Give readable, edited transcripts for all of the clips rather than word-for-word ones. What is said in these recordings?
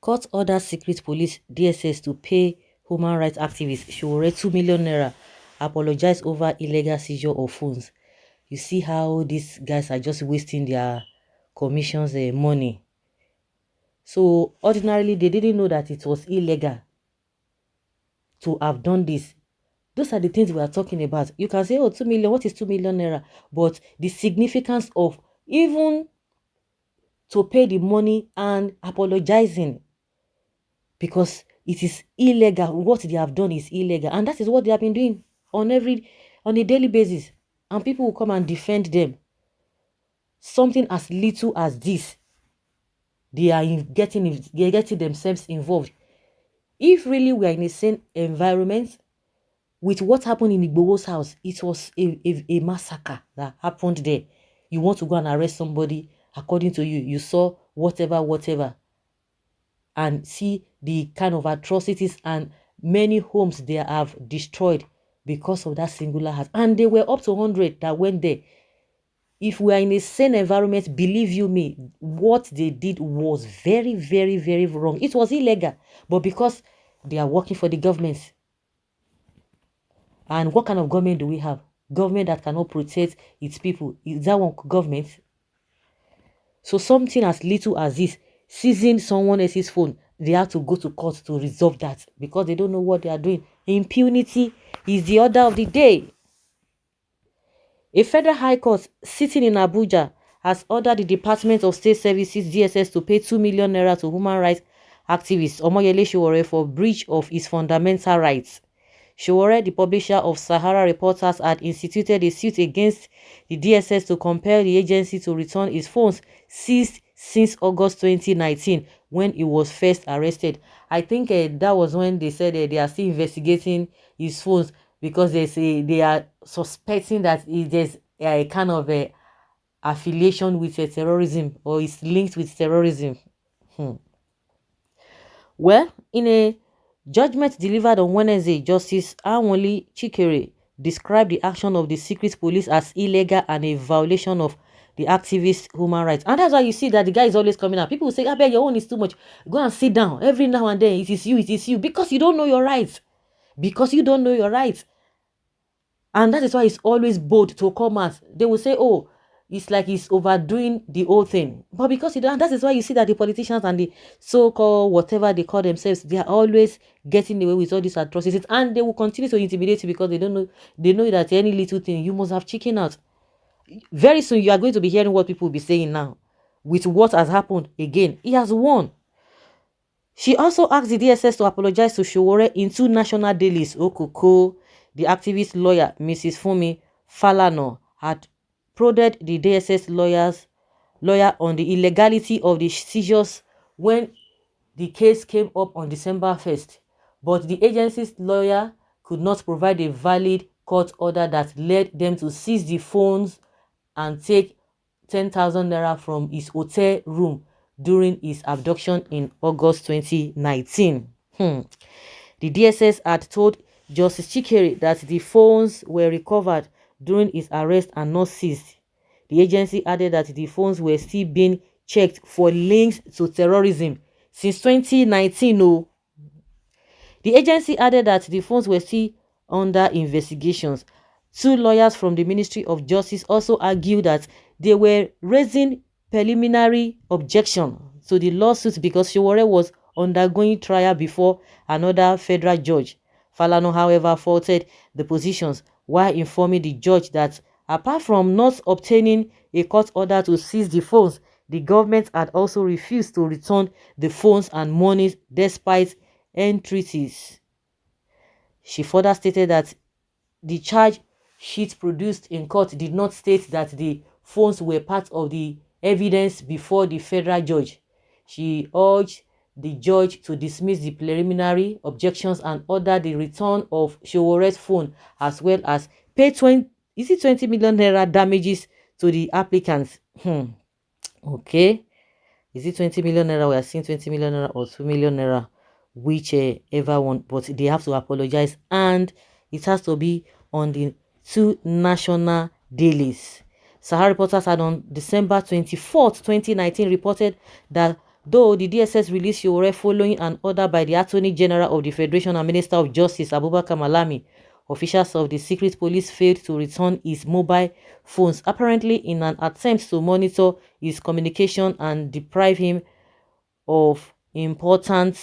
Court orders secret police DSS to pay human rights activist Sowore 2 million naira. Apologize over illegal seizure of phones. You see how these guys are just wasting their commissions money. So ordinarily, they didn't know that it was illegal to have done this. Those are the things we are talking about. You can say, oh, 2 million, what is 2 million naira? But the significance of even to pay the money and apologizing, because it is illegal. What they have done is illegal. And that is what they have been doing on a daily basis. And people will come and defend them. Something as little as this, they are getting themselves involved. If really we are in a sane environment, with what happened in Igboho's house, it was a massacre that happened there. You want to go and arrest somebody, according to you, you saw whatever, and see the kind of atrocities and many homes they have destroyed because of that singular house. And they were up to 100 that went there. If we are in a sane environment, believe you me, what they did was very, very, very wrong. It was illegal, but because they are working for the government. And what kind of government do we have? Government that cannot protect its people. Is that one government? So something as little as this, seizing someone else's phone, they have to go to court to resolve that because they don't know what they are doing. Impunity is the order of the day. A federal high court sitting in Abuja has ordered the Department of State Services DSS to pay 2 million naira to human rights activist Omoyele Sowore for breach of his fundamental rights. Sowore, the publisher of Sahara Reporters, had instituted a suit against the DSS to compel the agency to return his phones seized since August 2019 when he was first arrested. I think that was when they said they are still investigating his phones because they are suspecting that there's a kind of affiliation with terrorism or is linked with terrorism. Well, in a judgment delivered on Wednesday, Justice Anwoli Chikere described the action of the secret police as illegal and a violation of the activist human rights. And that's why you see that the guy is always coming out. People will say, I bet your own is too much. Go and sit down. Every now and then, it is you. Because you don't know your rights. Because you don't know your rights. And that is why it's always bold to come out. They will say, oh, it's like he's overdoing the whole thing. But because you don't, that is why you see that the politicians and the so-called whatever they call themselves, they are always getting away with all these atrocities. And they will continue to intimidate you because they don't know, they know that any little thing, you must have chicken out. Very soon, you are going to be hearing what people will be saying now. With what has happened again, he has won. She also asked the DSS to apologize to Sowore in 2 national dailies. Okoko, the activist lawyer, Mrs. Funmi Falana, had prodded the DSS lawyer on the illegality of the seizures when the case came up on December 1st. But the agency's lawyer could not provide a valid court order that led them to seize the phones and take 10,000 naira from his hotel room during his abduction in August 2019. The DSS had told Justice Chikere that the phones were recovered during his arrest and not seized. The agency added that the phones were still being checked for links to terrorism since 2019. No. The agency added that the phones were still under investigations. 2 lawyers from the Ministry of Justice also argued that they were raising preliminary objection to the lawsuit because Sowore was undergoing trial before another federal judge. Falana, however, faulted the positions while informing the judge that apart from not obtaining a court order to seize the phones, the government had also refused to return the phones and monies despite entreaties. She further stated that the charge sheet produced in court did not state that the phones were part of the evidence before the federal judge. She urged the judge to dismiss the preliminary objections and order the return of Sowore's phone as well as pay 20 million naira damages to the applicants. Okay. Is it 20 million naira? We are seeing 20 million naira or 2 million naira, whichever one, but they have to apologize and it has to be on the 2 national dailies. Sahara Reporters had on December 24th, 2019 reported that Though the DSS released Sowore following an order by the Attorney General of the Federation and Minister of Justice Abubakar Malami, officials of the secret police failed to return his mobile phones, apparently in an attempt to monitor his communication and deprive him of important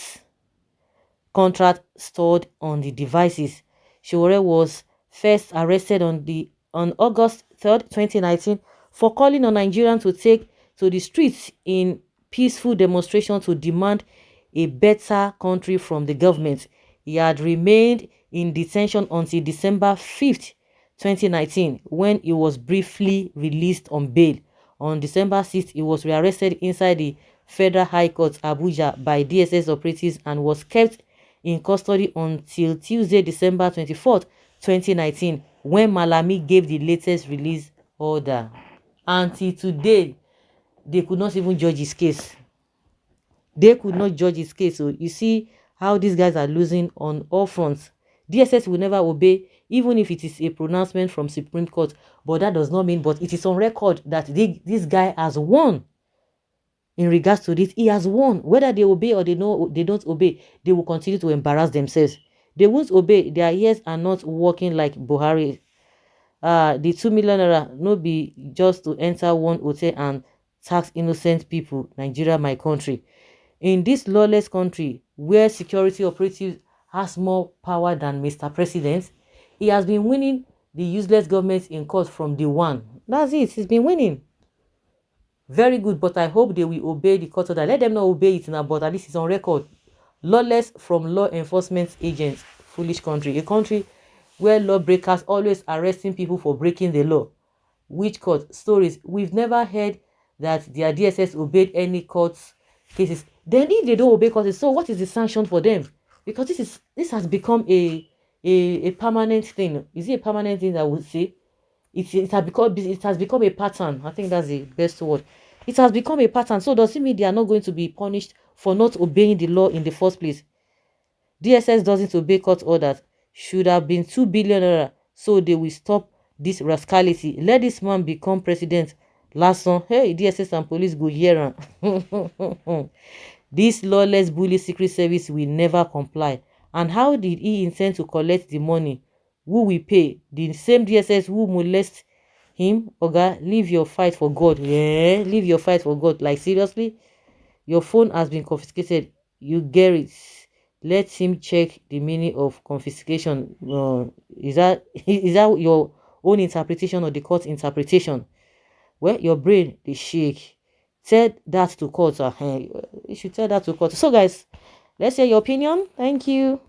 contract stored on the devices. Sowore was first arrested on August 3rd, 2019 for calling on Nigerians to take to the streets in peaceful demonstration to demand a better country from the government. He had remained in detention until December 5th, 2019, when he was briefly released on bail. On December 6th, he was rearrested inside the Federal High Court, Abuja, by DSS operatives and was kept in custody until Tuesday, December 24th, 2019, when Malami gave the latest release order. Until today, they could not even judge his case. They could not judge his case. So you see how these guys are losing on all fronts. DSS will never obey, even if it is a pronouncement from Supreme Court. But that does not mean, but it is on record that this guy has won. In regards to this, he has won. Whether they obey or they don't obey, they will continue to embarrass themselves. They won't obey. Their ears are not working like Buhari. The 2 million naira no be just to enter one hotel and tax innocent people. Nigeria, my country. In this lawless country where security operatives has more power than Mr. President, he has been winning the useless government in court from day one. That's it. He's been winning. Very good, but I hope they will obey the court order. Let them not obey it now, but at least it's on record. Lawless from law enforcement agents. Foolish country. A country where lawbreakers always arresting people for breaking the law. Which court? Stories. We've never heard that their DSS obeyed any court cases. Then if they don't obey courts, so what is the sanction for them? Because this has become a permanent thing. Is it a permanent thing, I would say? It has become a pattern. I think that's the best word. It has become a pattern. So does it mean they are not going to be punished for not obeying the law in the first place? DSS doesn't obey court orders. Should have been 2 billion naira, so they will stop this rascality. Let this man become president. Last one, hey, DSS and police go here. This lawless bully secret service will never comply. And how did he intend to collect the money? Who will pay? The same DSS who molest him? Oga, leave your fight for God. Yeah, leave your fight for God. Like, seriously? Your phone has been confiscated. You get it. Let him check the meaning of confiscation. Is that your own interpretation or the court interpretation? Well, your brain, they shake. Tell that to court. You should tell that to court. So, guys, let's hear your opinion. Thank you.